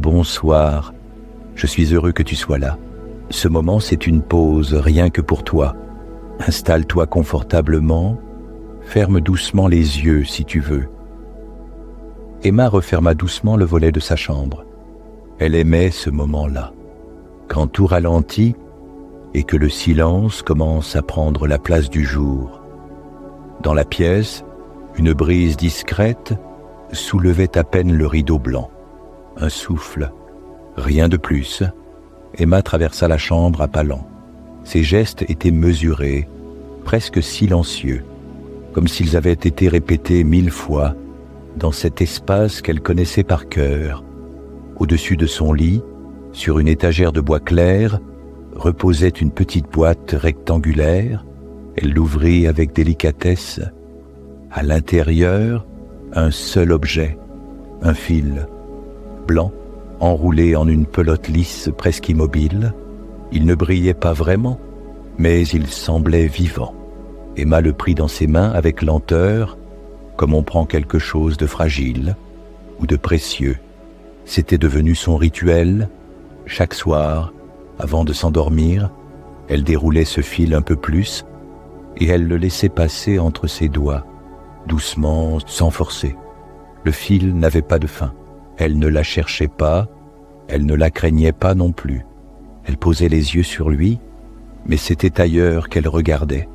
bonsoir. Je suis heureux que tu sois là. Ce moment, c'est une pause, rien que pour toi. Installe-toi confortablement, ferme doucement les yeux si tu veux. » Emma referma doucement le volet de sa chambre. Elle aimait ce moment-là, quand tout ralentit et que le silence commence à prendre la place du jour. Dans la pièce, une brise discrète soulevait à peine le rideau blanc. Un souffle, rien de plus. Emma traversa la chambre à pas lents. Ses gestes étaient mesurés, presque silencieux, comme s'ils avaient été répétés 1000 fois dans cet espace qu'elle connaissait par cœur. Au-dessus de son lit, sur une étagère de bois clair, reposait une petite boîte rectangulaire. Elle l'ouvrit avec délicatesse. À l'intérieur, un seul objet, un fil, blanc, enroulé en une pelote lisse presque immobile. Il ne brillait pas vraiment, mais il semblait vivant. Emma le prit dans ses mains avec lenteur, comme on prend quelque chose de fragile ou de précieux. C'était devenu son rituel. Chaque soir, avant de s'endormir, elle déroulait ce fil un peu plus et elle le laissait passer entre ses doigts, doucement, sans forcer. Le fil n'avait pas de fin. Elle ne la cherchait pas, elle ne la craignait pas non plus. Elle posait les yeux sur lui, mais c'était ailleurs qu'elle regardait.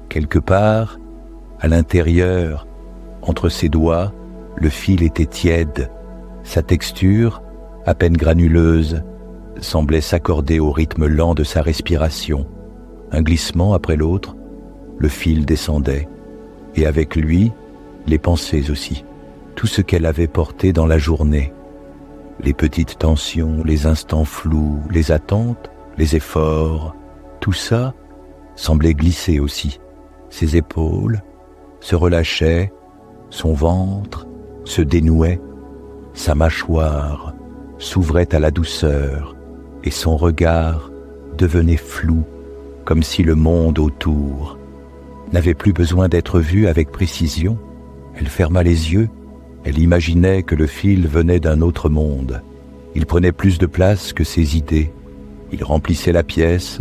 Quelque part, à l'intérieur, entre ses doigts, le fil était tiède. Sa texture, à peine granuleuse, semblait s'accorder au rythme lent de sa respiration. Un glissement après l'autre, le fil descendait, et avec lui, les pensées aussi, tout ce qu'elle avait porté dans la journée. Les petites tensions, les instants flous, les attentes, les efforts, tout ça semblait glisser aussi. Ses épaules se relâchaient, son ventre se dénouait, sa mâchoire s'ouvrait à la douceur et son regard devenait flou, comme si le monde autour n'avait plus besoin d'être vu avec précision. Elle ferma les yeux, elle imaginait que le fil venait d'un autre monde. Il prenait plus de place que ses idées. Il remplissait la pièce.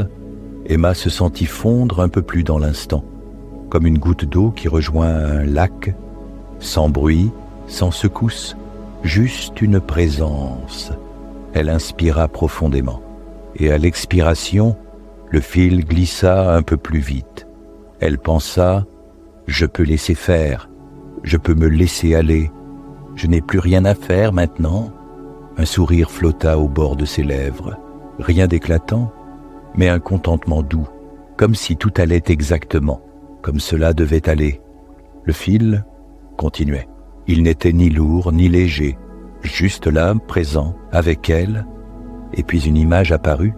Emma se sentit fondre un peu plus dans l'instant, comme une goutte d'eau qui rejoint un lac, sans bruit, sans secousse, juste une présence. Elle inspira profondément, et à l'expiration, le fil glissa un peu plus vite. Elle pensa « Je peux laisser faire, je peux me laisser aller, je n'ai plus rien à faire maintenant ». Un sourire flotta au bord de ses lèvres, rien d'éclatant, mais un contentement doux, comme si tout allait exactement, comme cela devait aller. Le fil continuait. Il n'était ni lourd ni léger, juste là, présent, avec elle, et puis une image apparut,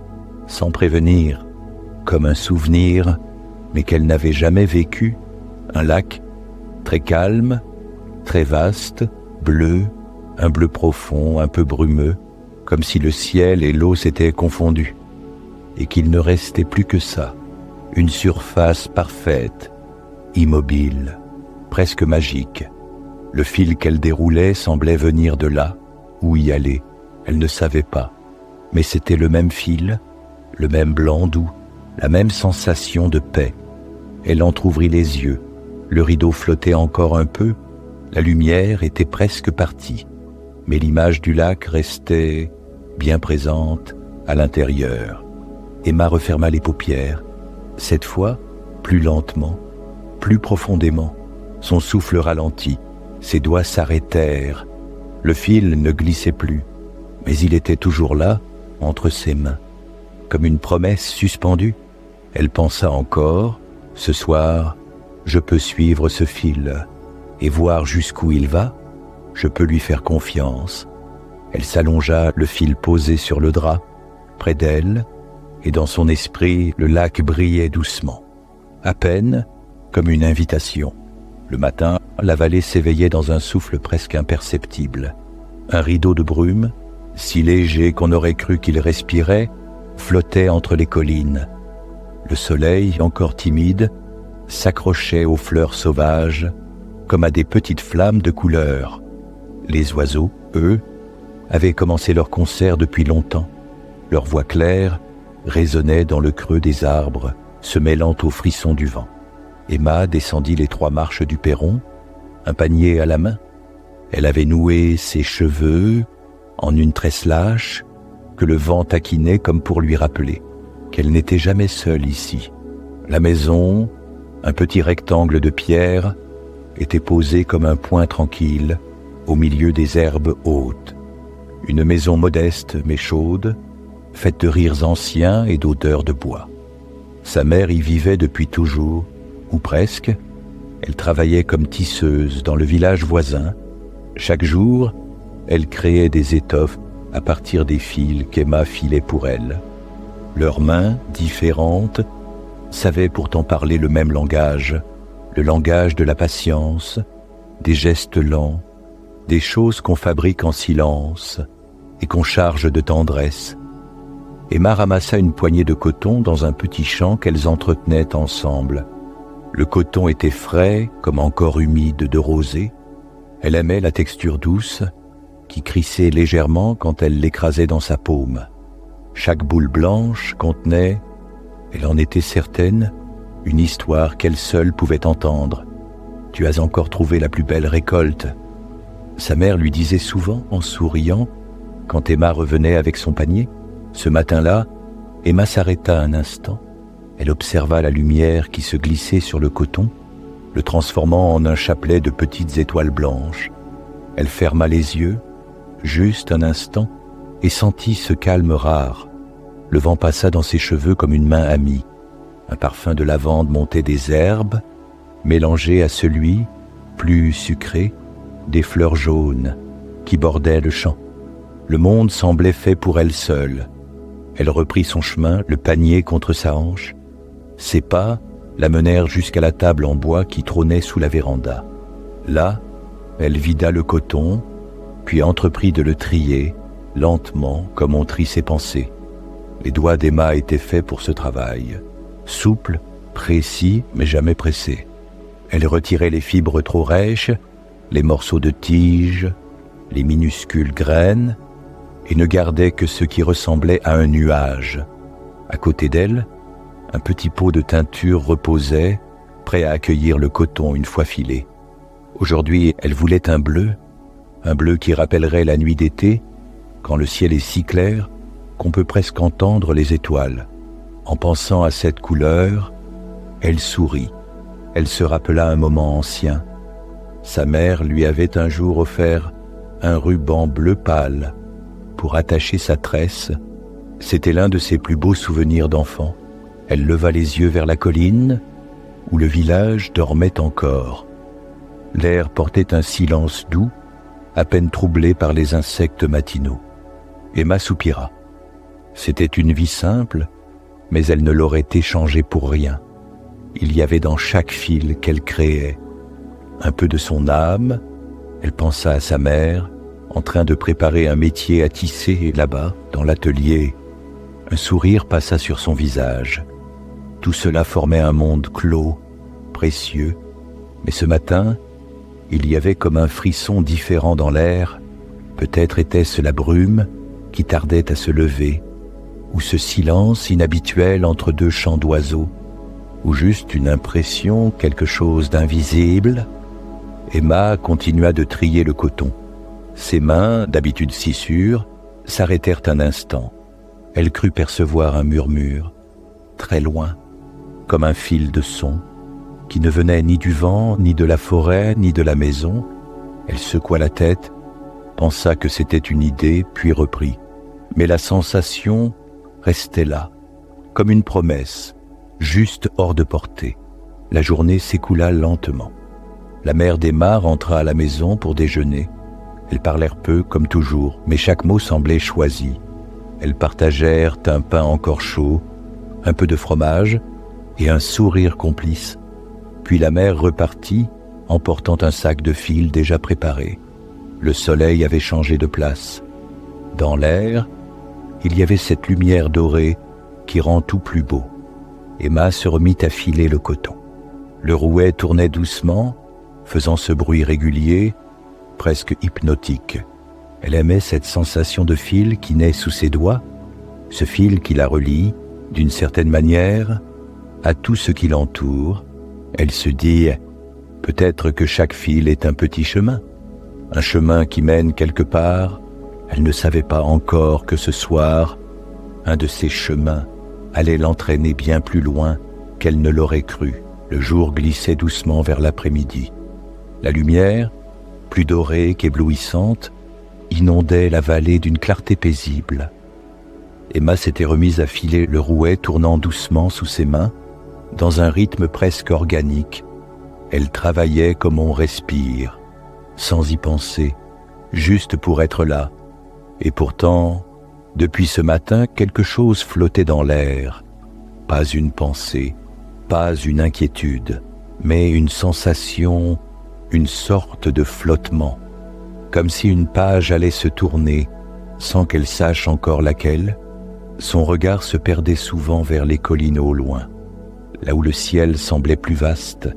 sans prévenir, comme un souvenir, mais qu'elle n'avait jamais vécu, un lac très calme, très vaste, bleu, un bleu profond, un peu brumeux, comme si le ciel et l'eau s'étaient confondus, et qu'il ne restait plus que ça, une surface parfaite, immobile, presque magique. Le fil qu'elle déroulait semblait venir de là, où y aller, elle ne savait pas, mais c'était le même fil, le même blanc doux, la même sensation de paix. Elle entr'ouvrit les yeux, le rideau flottait encore un peu, la lumière était presque partie, mais l'image du lac restait bien présente à l'intérieur. Emma referma les paupières, cette fois plus lentement, plus profondément. Son souffle ralentit, ses doigts s'arrêtèrent. Le fil ne glissait plus, mais il était toujours là, entre ses mains, comme une promesse suspendue. Elle pensa encore, ce soir, je peux suivre ce fil et voir jusqu'où il va, je peux lui faire confiance. Elle s'allongea, le fil posé sur le drap, près d'elle, et dans son esprit, le lac brillait doucement, à peine comme une invitation. Le matin, la vallée s'éveillait dans un souffle presque imperceptible. Un rideau de brume, si léger qu'on aurait cru qu'il respirait, flottait entre les collines. Le soleil, encore timide, s'accrochait aux fleurs sauvages comme à des petites flammes de couleur. Les oiseaux, eux, avaient commencé leur concert depuis longtemps. Leur voix claire résonnait dans le creux des arbres, se mêlant aux frissons du vent. Emma descendit les 3 marches du perron, un panier à la main. Elle avait noué ses cheveux en une tresse lâche que le vent taquinait comme pour lui rappeler qu'elle n'était jamais seule ici. La maison, un petit rectangle de pierre, était posée comme un point tranquille au milieu des herbes hautes. Une maison modeste mais chaude, faite de rires anciens et d'odeurs de bois. Sa mère y vivait depuis toujours, ou presque. Elle travaillait comme tisseuse dans le village voisin. Chaque jour, elle créait des étoffes à partir des fils qu'Emma filait pour elle. Leurs mains, différentes, savaient pourtant parler le même langage, le langage de la patience, des gestes lents, des choses qu'on fabrique en silence et qu'on charge de tendresse. Emma ramassa une poignée de coton dans un petit champ qu'elles entretenaient ensemble. Le coton était frais, comme encore humide de rosée. Elle aimait la texture douce, qui crissait légèrement quand elle l'écrasait dans sa paume. Chaque boule blanche contenait, elle en était certaine, une histoire qu'elle seule pouvait entendre. « Tu as encore trouvé la plus belle récolte !» Sa mère lui disait souvent en souriant, quand Emma revenait avec son panier. Ce matin-là, Emma s'arrêta un instant. Elle observa la lumière qui se glissait sur le coton, le transformant en un chapelet de petites étoiles blanches. Elle ferma les yeux, juste un instant, et sentit ce calme rare. Le vent passa dans ses cheveux comme une main amie. Un parfum de lavande montait des herbes, mélangé à celui, plus sucré, des fleurs jaunes qui bordaient le champ. Le monde semblait fait pour elle seule. Elle reprit son chemin, le panier contre sa hanche. Ses pas la menèrent jusqu'à la table en bois qui trônait sous la véranda. Là, elle vida le coton, puis entreprit de le trier, lentement, comme on trie ses pensées. Les doigts d'Emma étaient faits pour ce travail, souple, précis, mais jamais pressé. Elle retirait les fibres trop rêches, les morceaux de tige, les minuscules graines, et ne gardait que ce qui ressemblait à un nuage. À côté d'elle, un petit pot de teinture reposait, prêt à accueillir le coton une fois filé. Aujourd'hui, elle voulait un bleu qui rappellerait la nuit d'été, quand le ciel est si clair qu'on peut presque entendre les étoiles. En pensant à cette couleur, elle sourit. Elle se rappela un moment ancien. Sa mère lui avait un jour offert un ruban bleu pâle pour attacher sa tresse. C'était l'un de ses plus beaux souvenirs d'enfant. Elle leva les yeux vers la colline, où le village dormait encore. L'air portait un silence doux, à peine troublé par les insectes matinaux. Emma soupira. C'était une vie simple, mais elle ne l'aurait échangée pour rien. Il y avait dans chaque fil qu'elle créait un peu de son âme. Elle pensa à sa mère, en train de préparer un métier à tisser là-bas, dans l'atelier. Un sourire passa sur son visage. Tout cela formait un monde clos, précieux. Mais ce matin, il y avait comme un frisson différent dans l'air. Peut-être était-ce la brume qui tardait à se lever, ou ce silence inhabituel entre deux chants d'oiseaux, ou juste une impression, quelque chose d'invisible. Emma continua de trier le coton. Ses mains, d'habitude si sûres, s'arrêtèrent un instant. Elle crut percevoir un murmure, très loin, comme un fil de son, qui ne venait ni du vent, ni de la forêt, ni de la maison. Elle secoua la tête, pensa que c'était une idée, puis reprit. Mais la sensation restait là, comme une promesse, juste hors de portée. La journée s'écoula lentement. La mère d'Emma rentra à la maison pour déjeuner. Elles parlèrent peu, comme toujours, mais chaque mot semblait choisi. Elles partagèrent un pain encore chaud, un peu de fromage et un sourire complice. Puis la mère repartit, emportant un sac de fil déjà préparé. Le soleil avait changé de place. Dans l'air, il y avait cette lumière dorée qui rend tout plus beau. Emma se remit à filer le coton. Le rouet tournait doucement, faisant ce bruit régulier, presque hypnotique. Elle aimait cette sensation de fil qui naît sous ses doigts, ce fil qui la relie, d'une certaine manière, à tout ce qui l'entoure. Elle se dit, peut-être que chaque fil est un petit chemin, un chemin qui mène quelque part. Elle ne savait pas encore que ce soir, un de ces chemins allait l'entraîner bien plus loin qu'elle ne l'aurait cru. Le jour glissait doucement vers l'après-midi. La lumière, plus dorée qu'éblouissante, inondait la vallée d'une clarté paisible. Emma s'était remise à filer le rouet tournant doucement sous ses mains, dans un rythme presque organique. Elle travaillait comme on respire, sans y penser, juste pour être là. Et pourtant, depuis ce matin, quelque chose flottait dans l'air. Pas une pensée, pas une inquiétude, mais une sensation, une sorte de flottement, comme si une page allait se tourner, sans qu'elle sache encore laquelle. Son regard se perdait souvent vers les collines au loin, là où le ciel semblait plus vaste,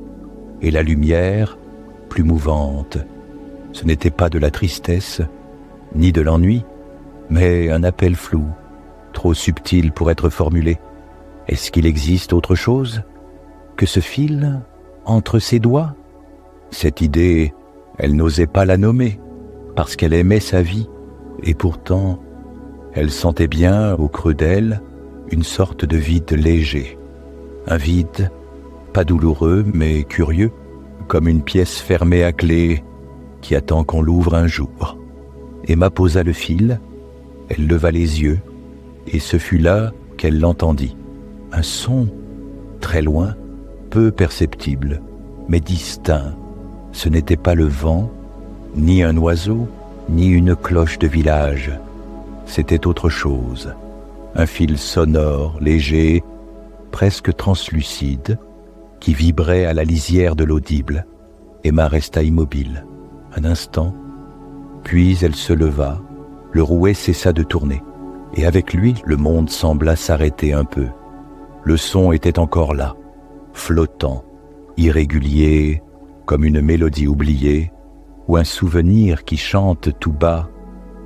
et la lumière plus mouvante. Ce n'était pas de la tristesse, ni de l'ennui, mais un appel flou, trop subtil pour être formulé. Est-ce qu'il existe autre chose que ce fil entre ses doigts? Cette idée, elle n'osait pas la nommer, parce qu'elle aimait sa vie, et pourtant, elle sentait bien, au creux d'elle, une sorte de vide léger. Un vide, pas douloureux, mais curieux, comme une pièce fermée à clé qui attend qu'on l'ouvre un jour. Emma posa le fil, elle leva les yeux, et ce fut là qu'elle l'entendit. Un son, très loin, peu perceptible, mais distinct. Ce n'était pas le vent, ni un oiseau, ni une cloche de village. C'était autre chose. Un fil sonore, léger, presque translucide, qui vibrait à la lisière de l'audible. Emma resta immobile, un instant, puis elle se leva, le rouet cessa de tourner, et avec lui, le monde sembla s'arrêter un peu. Le son était encore là, flottant, irrégulier, comme une mélodie oubliée, ou un souvenir qui chante tout bas.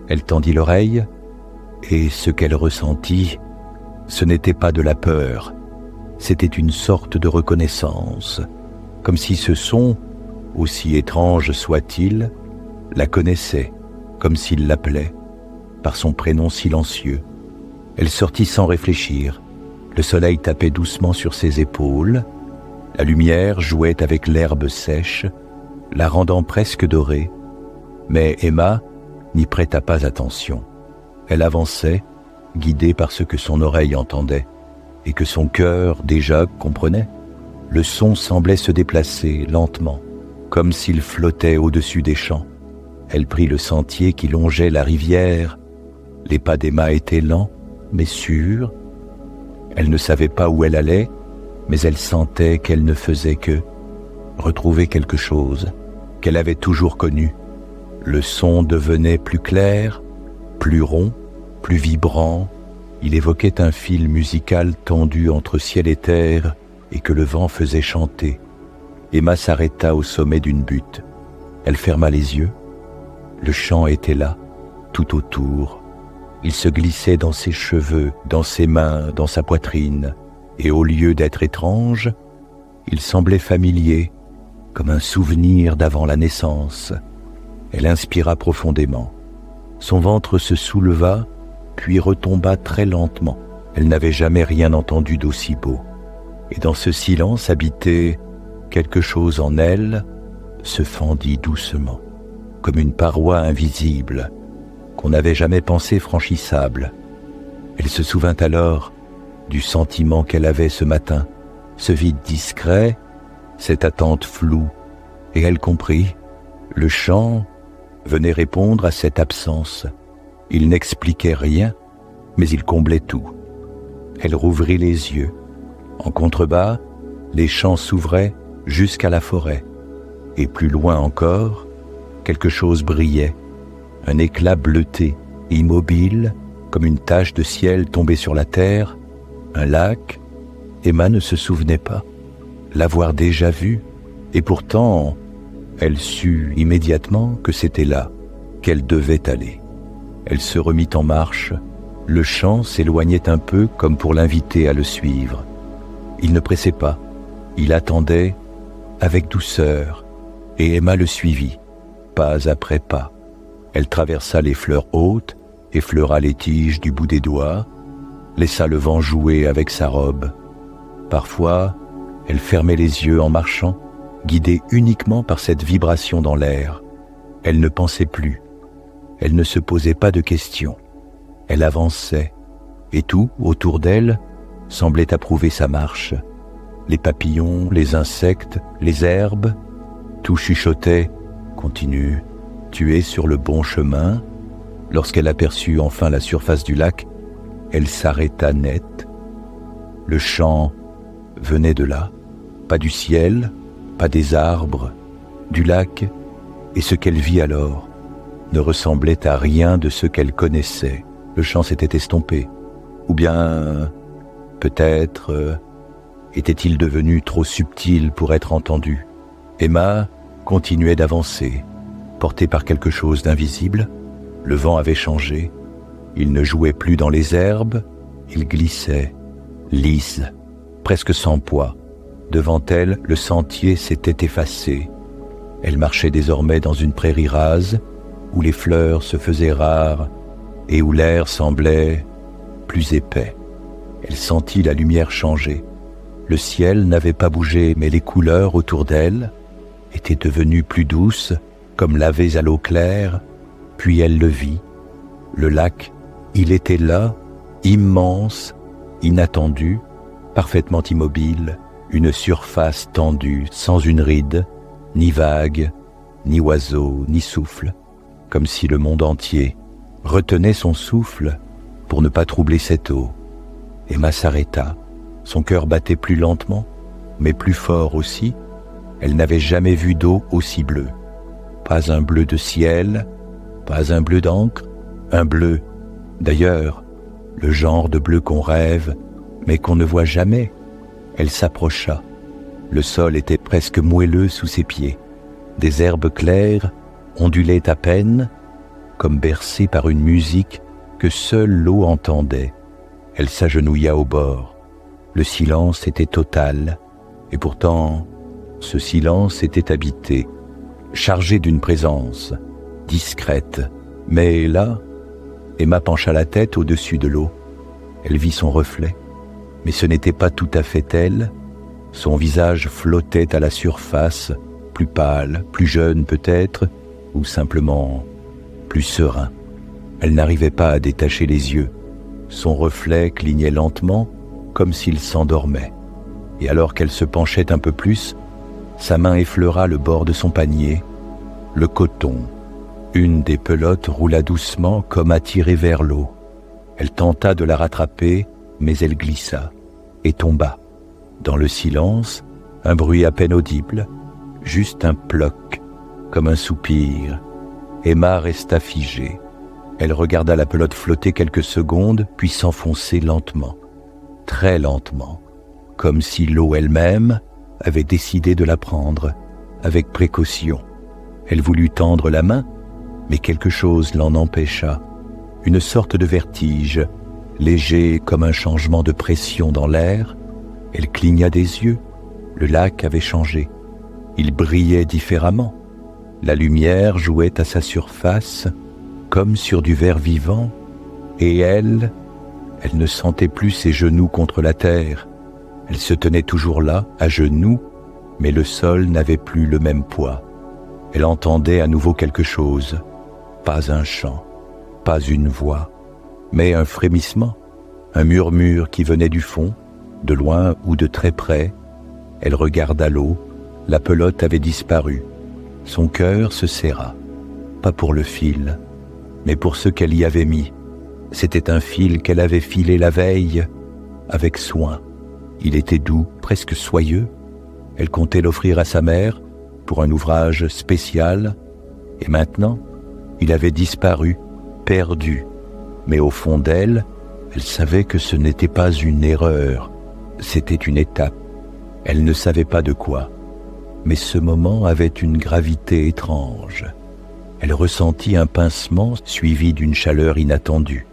Elle tendit l'oreille, et ce qu'elle ressentit, ce n'était pas de la peur, c'était une sorte de reconnaissance, comme si ce son, aussi étrange soit-il, la connaissait, comme s'il l'appelait, par son prénom silencieux. Elle sortit sans réfléchir. Le soleil tapait doucement sur ses épaules, la lumière jouait avec l'herbe sèche, la rendant presque dorée, mais Emma n'y prêta pas attention. Elle avançait, guidée par ce que son oreille entendait, et que son cœur déjà comprenait. Le son semblait se déplacer lentement, comme s'il flottait au-dessus des champs. Elle prit le sentier qui longeait la rivière. Les pas d'Emma étaient lents, mais sûrs. Elle ne savait pas où elle allait, mais elle sentait qu'elle ne faisait que retrouver quelque chose qu'elle avait toujours connu. Le son devenait plus clair, plus rond, plus vibrant. Il évoquait un fil musical tendu entre ciel et terre et que le vent faisait chanter. Emma s'arrêta au sommet d'une butte. Elle ferma les yeux. Le chant était là, tout autour. Il se glissait dans ses cheveux, dans ses mains, dans sa poitrine. Et au lieu d'être étrange, il semblait familier, comme un souvenir d'avant la naissance. Elle inspira profondément. Son ventre se souleva, puis retomba très lentement. Elle n'avait jamais rien entendu d'aussi beau. Et dans ce silence habité, quelque chose en elle se fendit doucement, comme une paroi invisible qu'on n'avait jamais pensé franchissable. Elle se souvint alors du sentiment qu'elle avait ce matin, ce vide discret, cette attente floue, et elle comprit, le chant venait répondre à cette absence. Il n'expliquait rien, mais il comblait tout. Elle rouvrit les yeux. En contrebas, les champs s'ouvraient jusqu'à la forêt, et plus loin encore, quelque chose brillait, un éclat bleuté, immobile, comme une tache de ciel tombée sur la terre, un lac. Emma ne se souvenait pas l'avoir déjà vu, et pourtant, elle sut immédiatement que c'était là qu'elle devait aller. Elle se remit en marche. Le chant s'éloignait un peu comme pour l'inviter à le suivre. Il ne pressait pas. Il attendait avec douceur et Emma le suivit, pas après pas. Elle traversa les fleurs hautes, effleura les tiges du bout des doigts, laissa le vent jouer avec sa robe. Parfois, elle fermait les yeux en marchant, guidée uniquement par cette vibration dans l'air. Elle ne pensait plus. Elle ne se posait pas de questions. Elle avançait, et tout, autour d'elle, semblait approuver sa marche. Les papillons, les insectes, les herbes, tout chuchotait « Continue, tu es sur le bon chemin ». Lorsqu'elle aperçut enfin la surface du lac, elle s'arrêta net. Le chant venait de là, pas du ciel, pas des arbres, du lac, et ce qu'elle vit alors ne ressemblait à rien de ce qu'elle connaissait. Le chant s'était estompé, ou bien, peut-être, était-il devenu trop subtil pour être entendu. Emma continuait d'avancer, portée par quelque chose d'invisible. Le vent avait changé, il ne jouait plus dans les herbes, il glissait, lisse, presque sans poids. Devant elle, le sentier s'était effacé. Elle marchait désormais dans une prairie rase, où les fleurs se faisaient rares et où l'air semblait plus épais. Elle sentit la lumière changer. Le ciel n'avait pas bougé, mais les couleurs autour d'elle étaient devenues plus douces, comme lavées à l'eau claire. Puis elle le vit. Le lac, il était là, immense, inattendu, parfaitement immobile, une surface tendue, sans une ride, ni vague, ni oiseau, ni souffle, comme si le monde entier retenait son souffle pour ne pas troubler cette eau. Emma s'arrêta. Son cœur battait plus lentement, mais plus fort aussi. Elle n'avait jamais vu d'eau aussi bleue. Pas un bleu de ciel, pas un bleu d'encre, un bleu, d'ailleurs, le genre de bleu qu'on rêve, mais qu'on ne voit jamais. Elle s'approcha. Le sol était presque moelleux sous ses pieds. Des herbes claires ondulaient à peine, comme bercées par une musique que seule l'eau entendait. Elle s'agenouilla au bord. Le silence était total, et pourtant, ce silence était habité, chargé d'une présence, discrète. Mais là, Emma pencha la tête au-dessus de l'eau. Elle vit son reflet, mais ce n'était pas tout à fait elle. Son visage flottait à la surface, plus pâle, plus jeune peut-être, ou simplement plus serein. Elle n'arrivait pas à détacher les yeux. Son reflet clignait lentement, comme s'il s'endormait. Et alors qu'elle se penchait un peu plus, sa main effleura le bord de son panier, le coton. Une des pelotes roula doucement comme attirée vers l'eau. Elle tenta de la rattraper, mais elle glissa et tomba. Dans le silence, un bruit à peine audible, juste un ploc, comme un soupir. Emma resta figée. Elle regarda la pelote flotter quelques secondes, puis s'enfoncer lentement, très lentement, comme si l'eau elle-même avait décidé de la prendre, avec précaution. Elle voulut tendre la main, mais quelque chose l'en empêcha. Une sorte de vertige, léger comme un changement de pression dans l'air. Elle cligna des yeux. Le lac avait changé. Il brillait différemment. La lumière jouait à sa surface, comme sur du verre vivant, et elle ne sentait plus ses genoux contre la terre. Elle se tenait toujours là, à genoux, mais le sol n'avait plus le même poids. Elle entendait à nouveau quelque chose, pas un chant, pas une voix, mais un frémissement, un murmure qui venait du fond, de loin ou de très près. Elle regarda l'eau, la pelote avait disparu. Son cœur se serra, pas pour le fil, mais pour ce qu'elle y avait mis. C'était un fil qu'elle avait filé la veille, avec soin. Il était doux, presque soyeux. Elle comptait l'offrir à sa mère pour un ouvrage spécial, et maintenant, il avait disparu, perdu. Mais au fond d'elle, elle savait que ce n'était pas une erreur, c'était une étape. Elle ne savait pas de quoi, mais ce moment avait une gravité étrange. Elle ressentit un pincement suivi d'une chaleur inattendue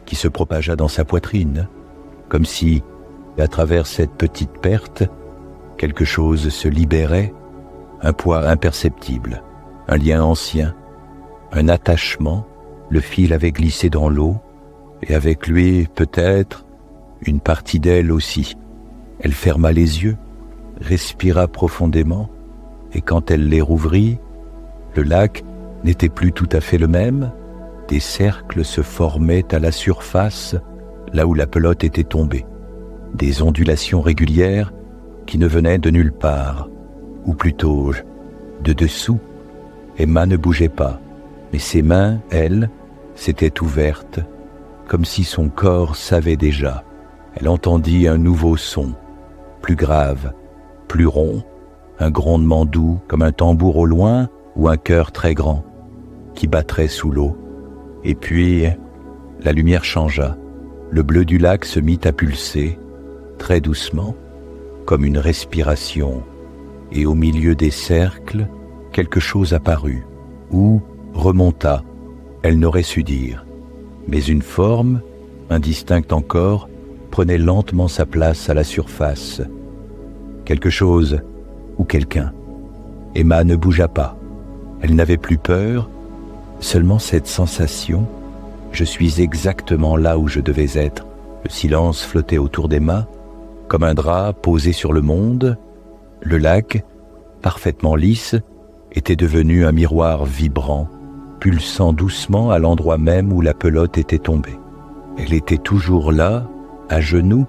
qui se propagea dans sa poitrine, comme si, à travers cette petite perte, quelque chose se libérait, un poids imperceptible, un lien ancien, un attachement. Le fil avait glissé dans l'eau, et avec lui, peut-être, une partie d'elle aussi. Elle ferma les yeux, respira profondément, et quand elle les rouvrit, le lac n'était plus tout à fait le même. Des cercles se formaient à la surface, là où la pelote était tombée. Des ondulations régulières qui ne venaient de nulle part, ou plutôt de dessous. Emma ne bougeait pas, mais ses mains, elles, s'étaient ouvertes, comme si son corps savait déjà. Elle entendit un nouveau son, plus grave, plus rond, un grondement doux comme un tambour au loin ou un cœur très grand qui battrait sous l'eau. Et puis, la lumière changea. Le bleu du lac se mit à pulser, très doucement, comme une respiration, et au milieu des cercles, quelque chose apparut, ou remonta, elle n'aurait su dire. Mais une forme, indistincte encore, prenait lentement sa place à la surface. Quelque chose ou quelqu'un. Emma ne bougea pas. Elle n'avait plus peur, seulement cette sensation, je suis exactement là où je devais être. Le silence flottait autour d'Emma, comme un drap posé sur le monde. Le lac, parfaitement lisse, était devenu un miroir vibrant, pulsant doucement à l'endroit même où la pelote était tombée. Elle était toujours là, à genoux,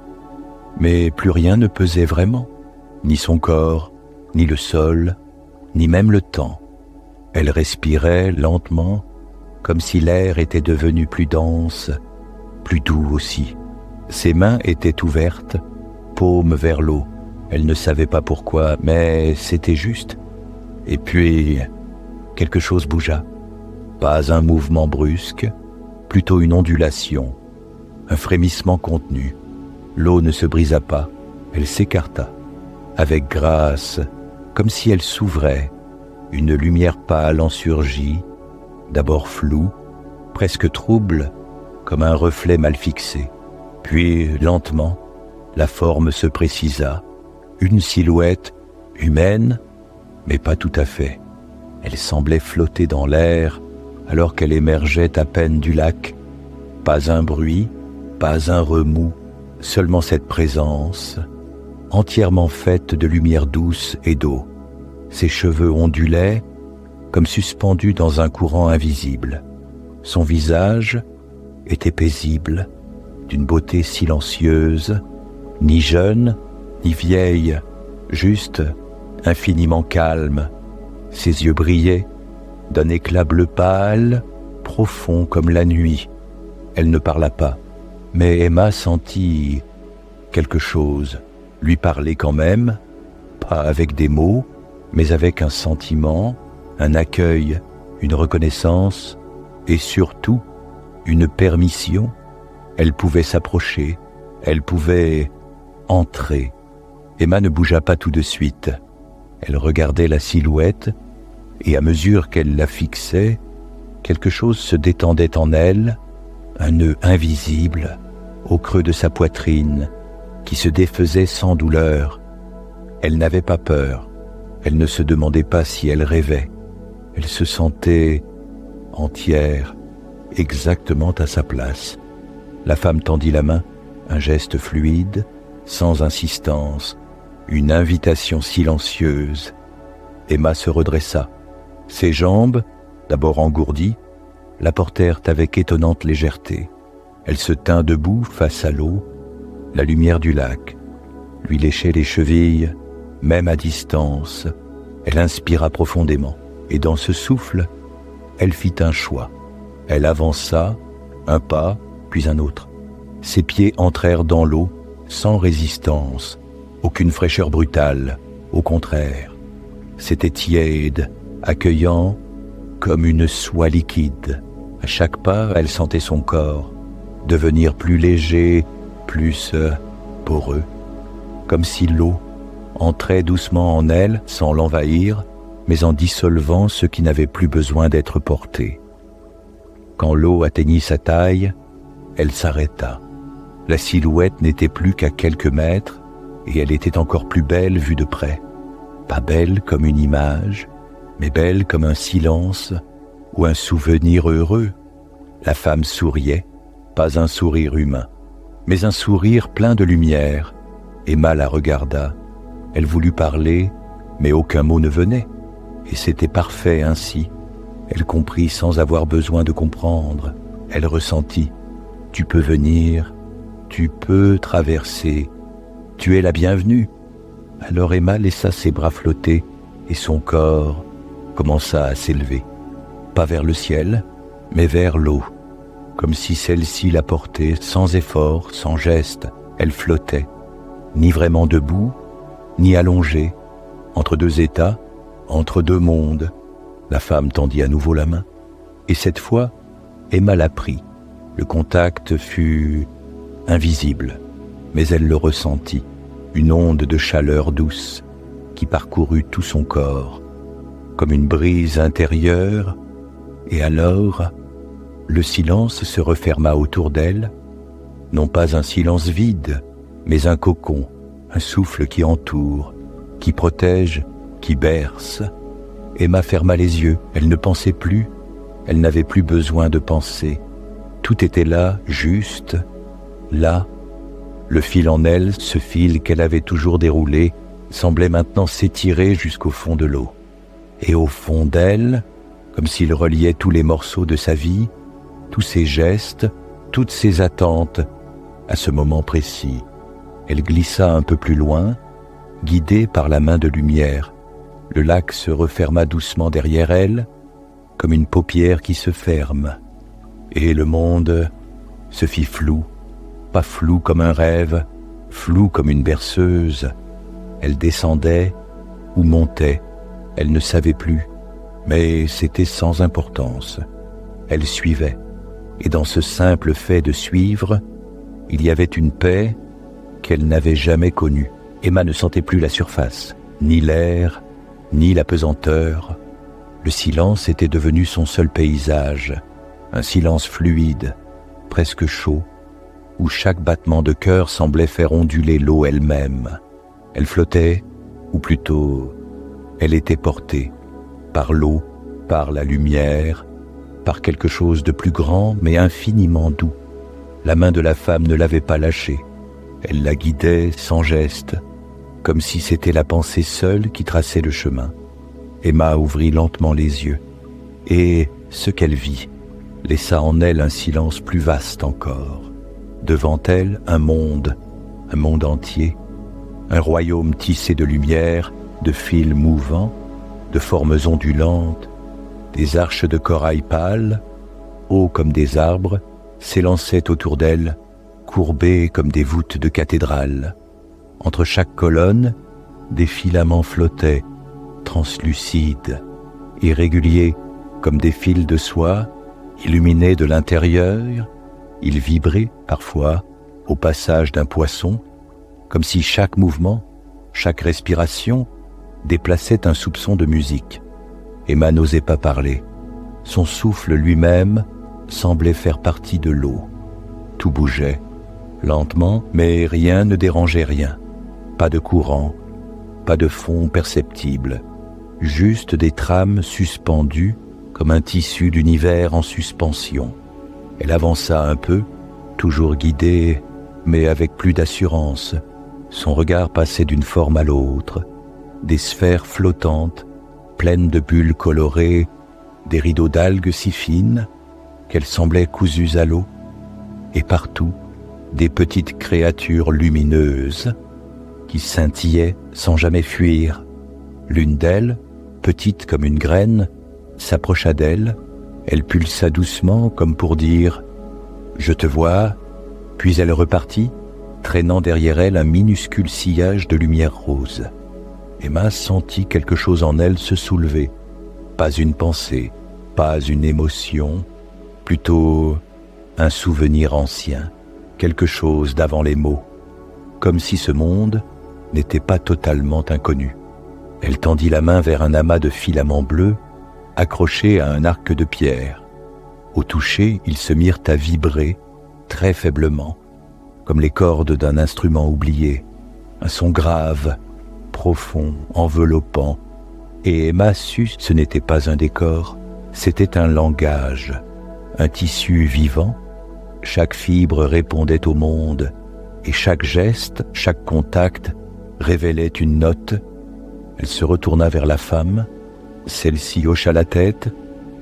mais plus rien ne pesait vraiment, ni son corps, ni le sol, ni même le temps. Elle respirait lentement, comme si l'air était devenu plus dense, plus doux aussi. Ses mains étaient ouvertes, paumes vers l'eau. Elle ne savait pas pourquoi, mais c'était juste. Et puis, quelque chose bougea. Pas un mouvement brusque, plutôt une ondulation, un frémissement contenu. L'eau ne se brisa pas, elle s'écarta, avec grâce, comme si elle s'ouvrait. Une lumière pâle en surgit, d'abord floue, presque trouble, comme un reflet mal fixé. Puis, lentement, la forme se précisa, une silhouette humaine, mais pas tout à fait. Elle semblait flotter dans l'air, alors qu'elle émergeait à peine du lac. Pas un bruit, pas un remous, seulement cette présence, entièrement faite de lumière douce et d'eau. Ses cheveux ondulaient, comme suspendus dans un courant invisible. Son visage était paisible, d'une beauté silencieuse, ni jeune, ni vieille, juste infiniment calme. Ses yeux brillaient d'un éclat bleu pâle, profond comme la nuit. Elle ne parla pas, mais Emma sentit quelque chose, lui parler quand même, pas avec des mots, mais avec un sentiment, un accueil, une reconnaissance et surtout une permission. Elle pouvait s'approcher, elle pouvait entrer. Emma ne bougea pas tout de suite. Elle regardait la silhouette et à mesure qu'elle la fixait, quelque chose se détendait en elle, un nœud invisible au creux de sa poitrine qui se défaisait sans douleur. Elle n'avait pas peur. Elle ne se demandait pas si elle rêvait. Elle se sentait entière, exactement à sa place. La femme tendit la main, un geste fluide, sans insistance, une invitation silencieuse. Emma se redressa. Ses jambes, d'abord engourdies, la portèrent avec étonnante légèreté. Elle se tint debout face à l'eau. La lumière du lac lui léchait les chevilles, même à distance. Elle inspira profondément, et dans ce souffle, elle fit un choix. Elle avança, un pas, puis un autre. Ses pieds entrèrent dans l'eau, sans résistance, aucune fraîcheur brutale, au contraire. C'était tiède, accueillant, comme une soie liquide. À chaque pas, elle sentait son corps devenir plus léger, plus poreux, comme si l'eau entrait doucement en elle sans l'envahir, mais en dissolvant ce qui n'avait plus besoin d'être porté. Quand l'eau atteignit sa taille, elle s'arrêta. La silhouette n'était plus qu'à quelques mètres, et elle était encore plus belle vue de près. Pas belle comme une image, mais belle comme un silence ou un souvenir heureux. La femme souriait, pas un sourire humain, mais un sourire plein de lumière. Emma la regarda. Elle voulut parler, mais aucun mot ne venait. Et c'était parfait ainsi. Elle comprit sans avoir besoin de comprendre. Elle ressentit. Tu peux venir, tu peux traverser, tu es la bienvenue. Alors Emma laissa ses bras flotter et son corps commença à s'élever. Pas vers le ciel, mais vers l'eau, comme si celle-ci la portait sans effort, sans geste. Elle flottait, ni vraiment debout, ni allongée, entre deux états, entre deux mondes. La femme tendit à nouveau la main, et cette fois, Emma la prit. Le contact fut invisible, mais elle le ressentit, une onde de chaleur douce qui parcourut tout son corps, comme une brise intérieure, et alors, le silence se referma autour d'elle, non pas un silence vide, mais un cocon, un souffle qui entoure, qui protège, qui berce. Emma ferma les yeux, elle ne pensait plus, elle n'avait plus besoin de penser. Tout était là, juste, là. Le fil en elle, ce fil qu'elle avait toujours déroulé, semblait maintenant s'étirer jusqu'au fond de l'eau. Et au fond d'elle, comme s'il reliait tous les morceaux de sa vie, tous ses gestes, toutes ses attentes, à ce moment précis. Elle glissa un peu plus loin, guidée par la main de lumière. Le lac se referma doucement derrière elle, comme une paupière qui se ferme. Et le monde se fit flou, pas flou comme un rêve, flou comme une berceuse. Elle descendait ou montait, elle ne savait plus, mais c'était sans importance. Elle suivait, et dans ce simple fait de suivre, il y avait une paix qu'elle n'avait jamais connue. Emma ne sentait plus la surface, ni l'air, ni la pesanteur. Le silence était devenu son seul paysage, un silence fluide, presque chaud, où chaque battement de cœur semblait faire onduler l'eau elle-même. Elle flottait, ou plutôt, elle était portée, par l'eau, par la lumière, par quelque chose de plus grand mais infiniment doux. La main de la femme ne l'avait pas lâchée. Elle la guidait sans geste, comme si c'était la pensée seule qui traçait le chemin. Emma ouvrit lentement les yeux, et ce qu'elle vit laissa en elle un silence plus vaste encore. Devant elle, un monde entier, un royaume tissé de lumière, de fils mouvants, de formes ondulantes, des arches de corail pâle, hauts comme des arbres, s'élançaient autour d'elle, courbés comme des voûtes de cathédrale. Entre chaque colonne, des filaments flottaient, translucides, irréguliers comme des fils de soie, illuminés de l'intérieur. Ils vibraient parfois au passage d'un poisson, comme si chaque mouvement, chaque respiration déplaçait un soupçon de musique. Emma n'osait pas parler. Son souffle lui-même semblait faire partie de l'eau. Tout bougeait, lentement, mais rien ne dérangeait rien. Pas de courant, pas de fond perceptible, juste des trames suspendues comme un tissu d'univers en suspension. Elle avança un peu, toujours guidée, mais avec plus d'assurance. Son regard passait d'une forme à l'autre, des sphères flottantes, pleines de bulles colorées, des rideaux d'algues si fines qu'elles semblaient cousues à l'eau, et partout, des petites créatures lumineuses qui scintillaient sans jamais fuir. L'une d'elles, petite comme une graine, s'approcha d'elle. Elle pulsa doucement comme pour dire « Je te vois », puis elle repartit, traînant derrière elle un minuscule sillage de lumière rose. Emma sentit quelque chose en elle se soulever. Pas une pensée, pas une émotion, plutôt un souvenir ancien, quelque chose d'avant les mots, comme si ce monde n'était pas totalement inconnu. Elle tendit la main vers un amas de filaments bleus accroché à un arc de pierre. Au toucher, ils se mirent à vibrer très faiblement, comme les cordes d'un instrument oublié. Un son grave, profond, enveloppant. Et Emma sut, ce n'était pas un décor, c'était un langage, un tissu vivant. Chaque fibre répondait au monde, et chaque geste, chaque contact révélait une note. Elle se retourna vers la femme, celle-ci hocha la tête,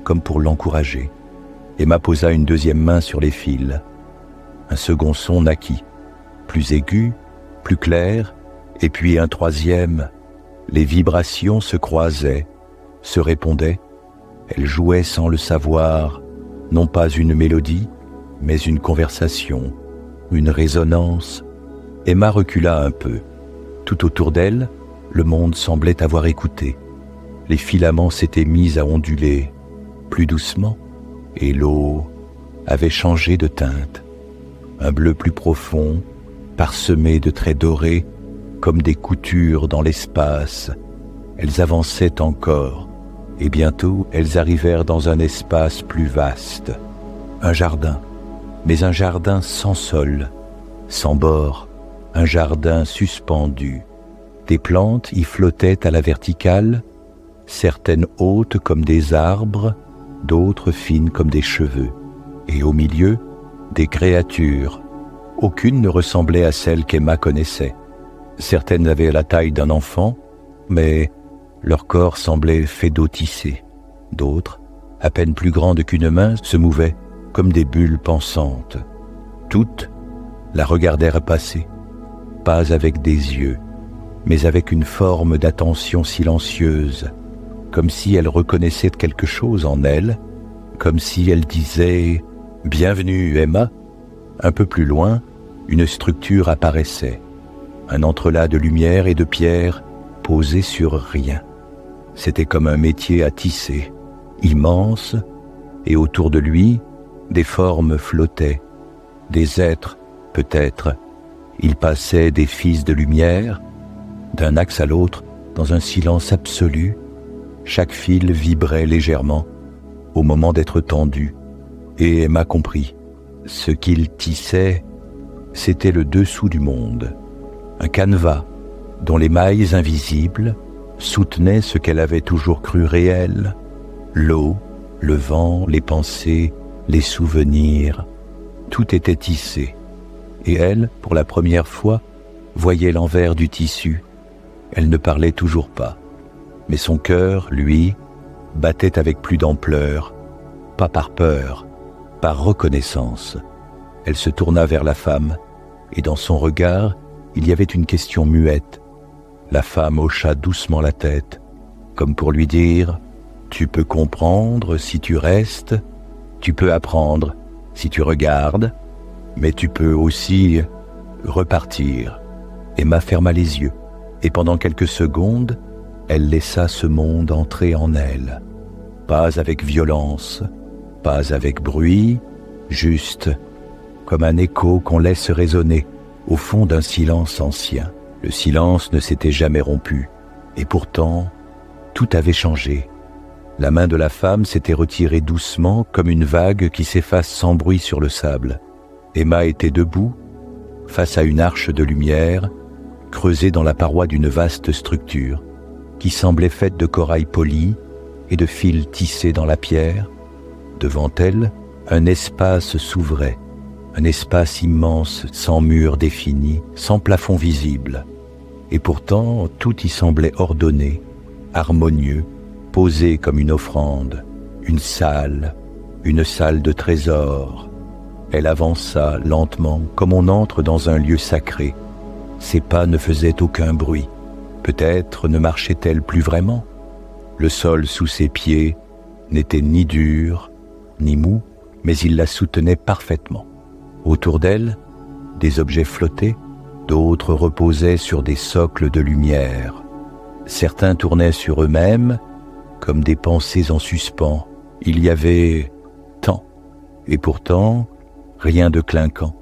comme pour l'encourager. Emma posa une deuxième main sur les fils. Un second son naquit, plus aigu, plus clair, et puis un troisième. Les vibrations se croisaient, se répondaient. Elle jouait sans le savoir, non pas une mélodie, mais une conversation, une résonance. Emma recula un peu. Tout autour d'elle, le monde semblait avoir écouté. Les filaments s'étaient mis à onduler, plus doucement, et l'eau avait changé de teinte. Un bleu plus profond, parsemé de traits dorés, comme des coutures dans l'espace. Elles avançaient encore, et bientôt elles arrivèrent dans un espace plus vaste. Un jardin, mais un jardin sans sol, sans bord, un jardin suspendu. Des plantes y flottaient à la verticale, certaines hautes comme des arbres, d'autres fines comme des cheveux. Et au milieu, des créatures. Aucune ne ressemblait à celle qu'Emma connaissait. Certaines avaient la taille d'un enfant, mais leur corps semblait fait d'eau tissée. D'autres, à peine plus grandes qu'une main, se mouvaient comme des bulles pensantes. Toutes la regardèrent passer, pas avec des yeux, mais avec une forme d'attention silencieuse, comme si elle reconnaissait quelque chose en elle, comme si elle disait « Bienvenue, Emma ». Un peu plus loin, une structure apparaissait, un entrelac de lumière et de pierre posé sur rien. C'était comme un métier à tisser, immense, et autour de lui, des formes flottaient, des êtres, peut-être. Ils passaient des fils de lumière, d'un axe à l'autre, dans un silence absolu. Chaque fil vibrait légèrement, au moment d'être tendu, et Emma comprit. Ce qu'il tissait, c'était le dessous du monde, un canevas dont les mailles invisibles soutenaient ce qu'elle avait toujours cru réel, l'eau, le vent, les pensées, les souvenirs, tout était tissé. Et elle, pour la première fois, voyait l'envers du tissu. Elle ne parlait toujours pas, mais son cœur, lui, battait avec plus d'ampleur, pas par peur, par reconnaissance. Elle se tourna vers la femme, et dans son regard, il y avait une question muette. La femme hocha doucement la tête, comme pour lui dire « Tu peux comprendre si tu restes, tu peux apprendre si tu regardes, mais tu peux aussi repartir. » Emma ferma les yeux, et pendant quelques secondes, elle laissa ce monde entrer en elle. Pas avec violence, pas avec bruit, juste comme un écho qu'on laisse résonner au fond d'un silence ancien. Le silence ne s'était jamais rompu, et pourtant, tout avait changé. La main de la femme s'était retirée doucement comme une vague qui s'efface sans bruit sur le sable. Emma était debout, face à une arche de lumière, creusée dans la paroi d'une vaste structure, qui semblait faite de corail poli et de fils tissés dans la pierre. Devant elle, un espace s'ouvrait, un espace immense, sans mur défini, sans plafond visible. Et pourtant, tout y semblait ordonné, harmonieux, posé comme une offrande, une salle de trésors. Elle avança lentement, comme on entre dans un lieu sacré. Ses pas ne faisaient aucun bruit. Peut-être ne marchait-elle plus vraiment. Le sol sous ses pieds n'était ni dur, ni mou, mais il la soutenait parfaitement. Autour d'elle, des objets flottaient, d'autres reposaient sur des socles de lumière. Certains tournaient sur eux-mêmes, comme des pensées en suspens. Il y avait tant, et pourtant, rien de clinquant.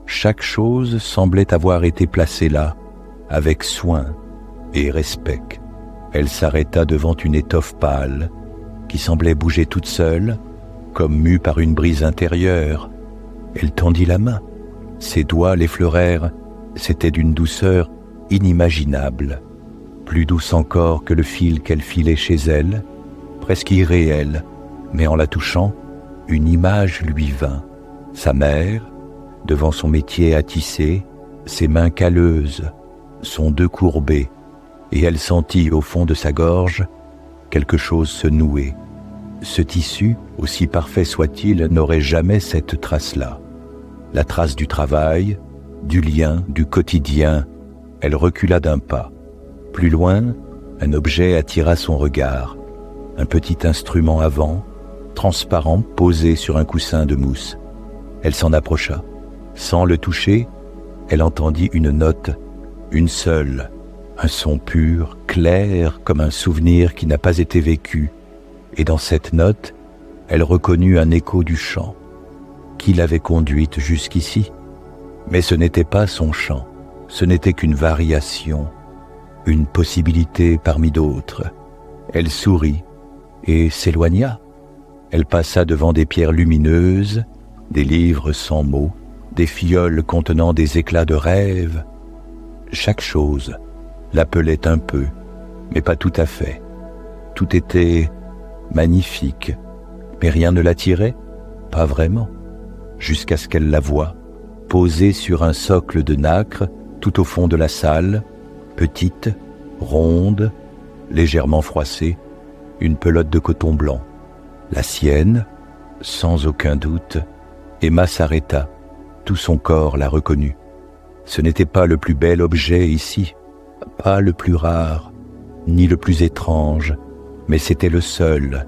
Chaque chose semblait avoir été placée là, avec soin et respect. Elle s'arrêta devant une étoffe pâle, qui semblait bouger toute seule, comme mue par une brise intérieure. Elle tendit la main. Ses doigts l'effleurèrent. C'était d'une douceur inimaginable, plus douce encore que le fil qu'elle filait chez elle, presque irréel, mais en la touchant, une image lui vint. Sa mère, devant son métier à tisser, ses mains calleuses, son dos courbé, et elle sentit au fond de sa gorge quelque chose se nouer. Ce tissu, aussi parfait soit-il, n'aurait jamais cette trace-là. La trace du travail, du lien, du quotidien. Elle recula d'un pas. Plus loin, un objet attira son regard. Un petit instrument à vent, transparent, posé sur un coussin de mousse. Elle s'en approcha. Sans le toucher, elle entendit une note, une seule, un son pur, clair, comme un souvenir qui n'a pas été vécu. Et dans cette note, elle reconnut un écho du chant, qui l'avait conduite jusqu'ici. Mais ce n'était pas son chant, ce n'était qu'une variation, une possibilité parmi d'autres. Elle sourit et s'éloigna. Elle passa devant des pierres lumineuses, des livres sans mots, des fioles contenant des éclats de rêve. Chaque chose l'appelait un peu, mais pas tout à fait. Tout était magnifique, mais rien ne l'attirait, pas vraiment, jusqu'à ce qu'elle la voie, posée sur un socle de nacre tout au fond de la salle, petite, ronde, légèrement froissée, une pelote de coton blanc. La sienne, sans aucun doute. Emma s'arrêta. Tout son corps la reconnut. Ce n'était pas le plus bel objet ici, pas le plus rare, ni le plus étrange, mais c'était le seul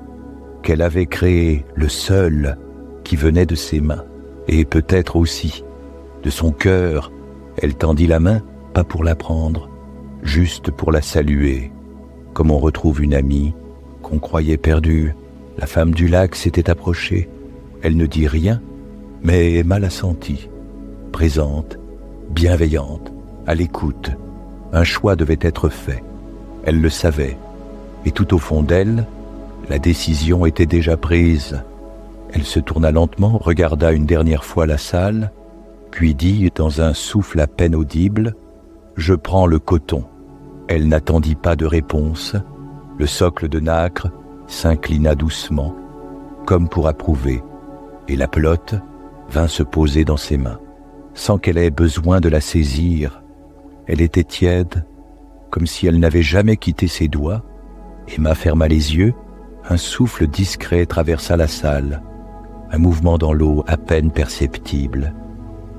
qu'elle avait créé, le seul qui venait de ses mains, et peut-être aussi de son cœur. Elle tendit la main, pas pour la prendre, juste pour la saluer, comme on retrouve une amie qu'on croyait perdue. La femme du lac s'était approchée. Elle ne dit rien, mais Emma la sentit, présente, bienveillante, à l'écoute. Un choix devait être fait. Elle le savait, et tout au fond d'elle, la décision était déjà prise. Elle se tourna lentement, regarda une dernière fois la salle, puis dit dans un souffle à peine audible, « Je prends le coton ». Elle n'attendit pas de réponse. Le socle de nacre s'inclina doucement, comme pour approuver, et la pelote vint se poser dans ses mains, sans qu'elle ait besoin de la saisir. Elle était tiède, comme si elle n'avait jamais quitté ses doigts. Emma ferma les yeux, un souffle discret traversa la salle, un mouvement dans l'eau à peine perceptible,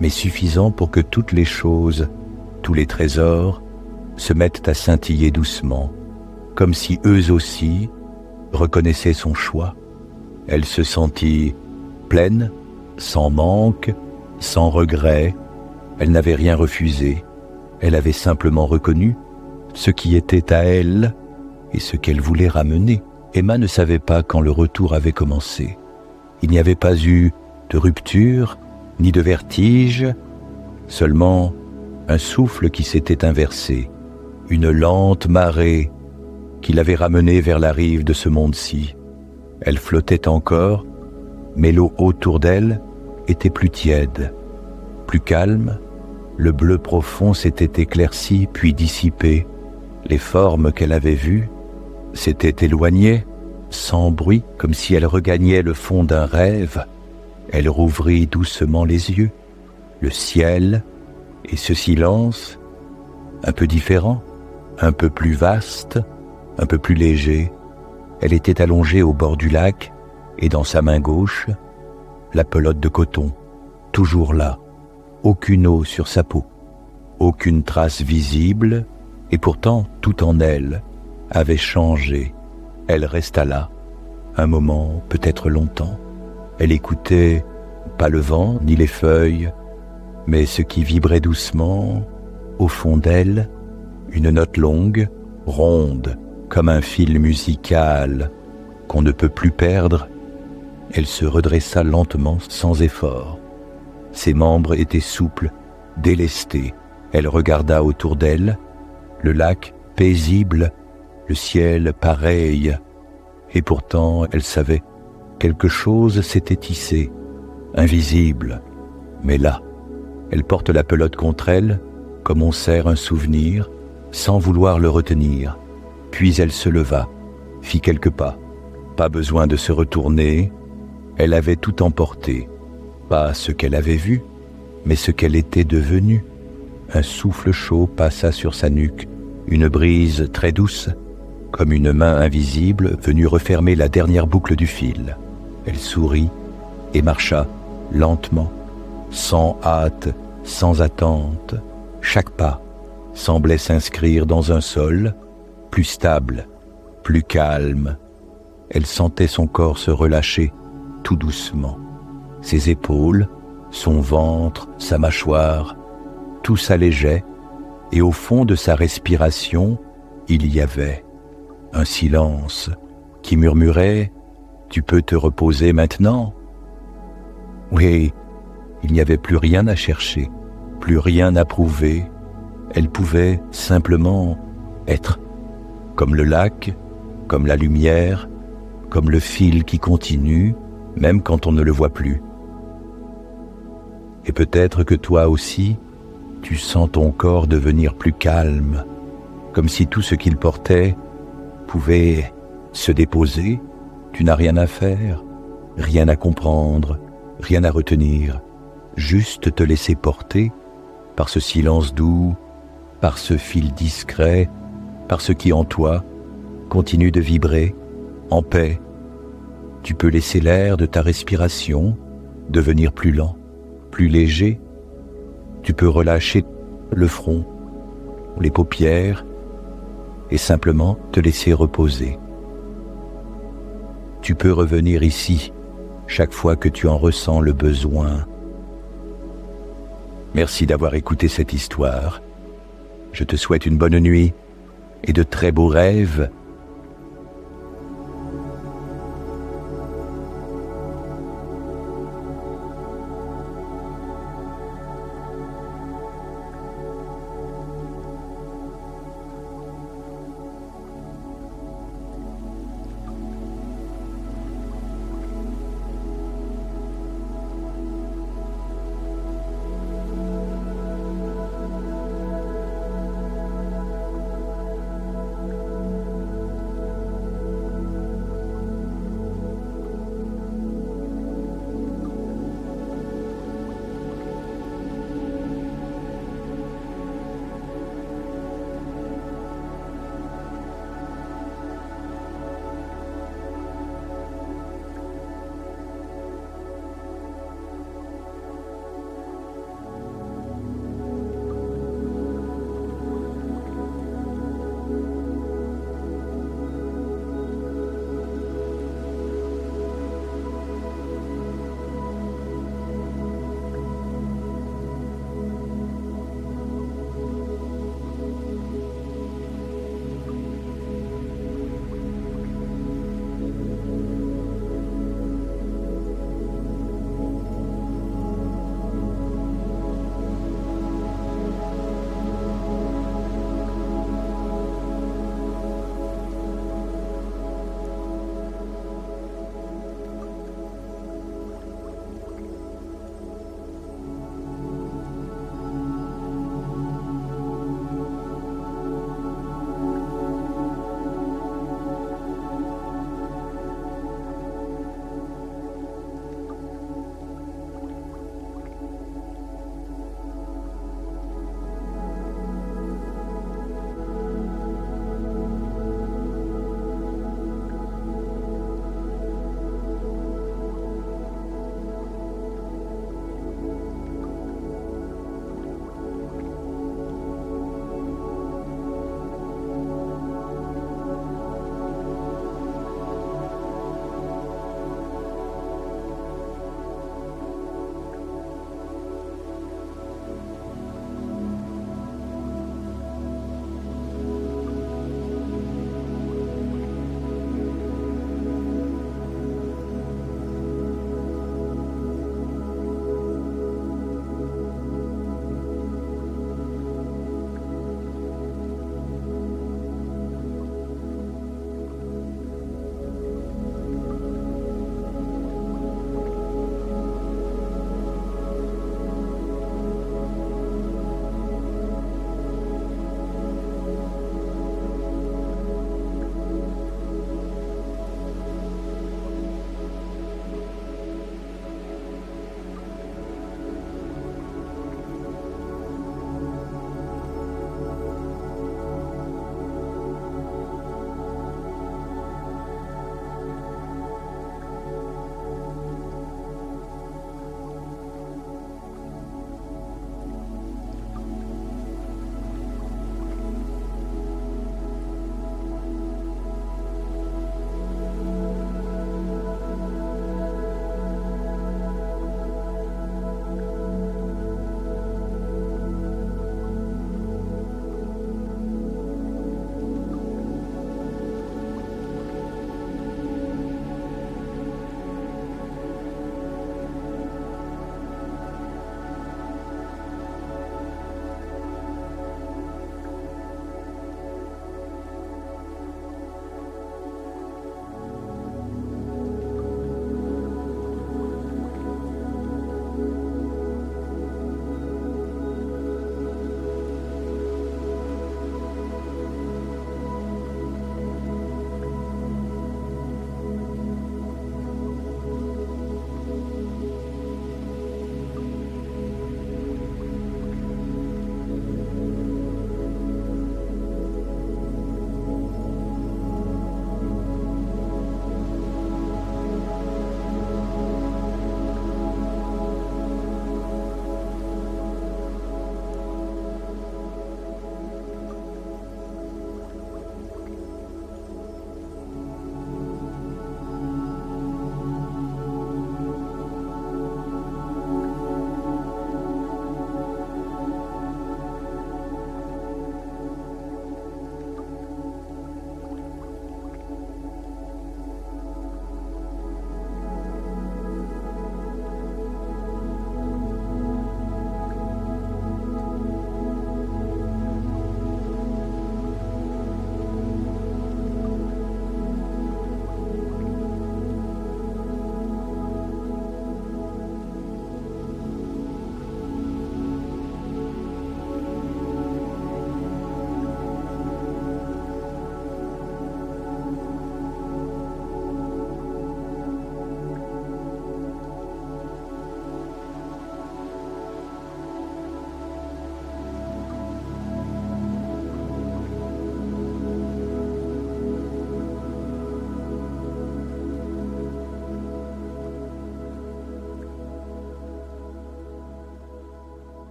mais suffisant pour que toutes les choses, tous les trésors, se mettent à scintiller doucement, comme si eux aussi reconnaissaient son choix. Elle se sentit pleine, sans manque, sans regret. Elle n'avait rien refusé. Elle avait simplement reconnu ce qui était à elle et ce qu'elle voulait ramener. Emma ne savait pas quand le retour avait commencé. Il n'y avait pas eu de rupture, ni de vertige, seulement un souffle qui s'était inversé, une lente marée qui l'avait ramenée vers la rive de ce monde-ci. Elle flottait encore, mais l'eau autour d'elle était plus tiède, plus calme. Le bleu profond s'était éclairci puis dissipé. Les formes qu'elle avait vues s'étaient éloignées, sans bruit, comme si elle regagnait le fond d'un rêve. Elle rouvrit doucement les yeux. Le ciel et ce silence, un peu différent, un peu plus vaste, un peu plus léger. Elle était allongée au bord du lac et dans sa main gauche, la pelote de coton, toujours là, aucune eau sur sa peau, aucune trace visible, et pourtant tout en elle avait changé. Elle resta là, un moment, peut-être longtemps. Elle écoutait, pas le vent ni les feuilles, mais ce qui vibrait doucement, au fond d'elle, une note longue, ronde, comme un fil musical qu'on ne peut plus perdre. Elle se redressa lentement, sans effort. Ses membres étaient souples, délestés. Elle regarda autour d'elle, le lac paisible le ciel pareil, et pourtant elle savait, quelque chose s'était tissé, invisible, mais là. Elle porte la pelote contre elle, comme on serre un souvenir, sans vouloir le retenir. Puis elle se leva, fit quelques pas. Pas besoin de se retourner, elle avait tout emporté. Pas ce qu'elle avait vu, mais ce qu'elle était devenue. Un souffle chaud passa sur sa nuque, une brise très douce, comme une main invisible venue refermer la dernière boucle du fil. Elle sourit et marcha lentement, sans hâte, sans attente. Chaque pas semblait s'inscrire dans un sol, plus stable, plus calme. Elle sentait son corps se relâcher tout doucement. Ses épaules, son ventre, sa mâchoire, tout s'allégeait, et au fond de sa respiration, il y avait un silence qui murmurait « Tu peux te reposer maintenant ?» Oui, il n'y avait plus rien à chercher, plus rien à prouver. Elle pouvait simplement être, comme le lac, comme la lumière, comme le fil qui continue, même quand on ne le voit plus. Et peut-être que toi aussi, tu sens ton corps devenir plus calme, comme si tout ce qu'il portait pouvait se déposer. Tu n'as rien à faire, rien à comprendre, rien à retenir, juste te laisser porter par ce silence doux, par ce fil discret, par ce qui en toi continue de vibrer, en paix. Tu peux laisser l'air de ta respiration devenir plus lent, plus léger. Tu peux relâcher le front, les paupières, et simplement te laisser reposer. Tu peux revenir ici chaque fois que tu en ressens le besoin. Merci d'avoir écouté cette histoire. Je te souhaite une bonne nuit et de très beaux rêves.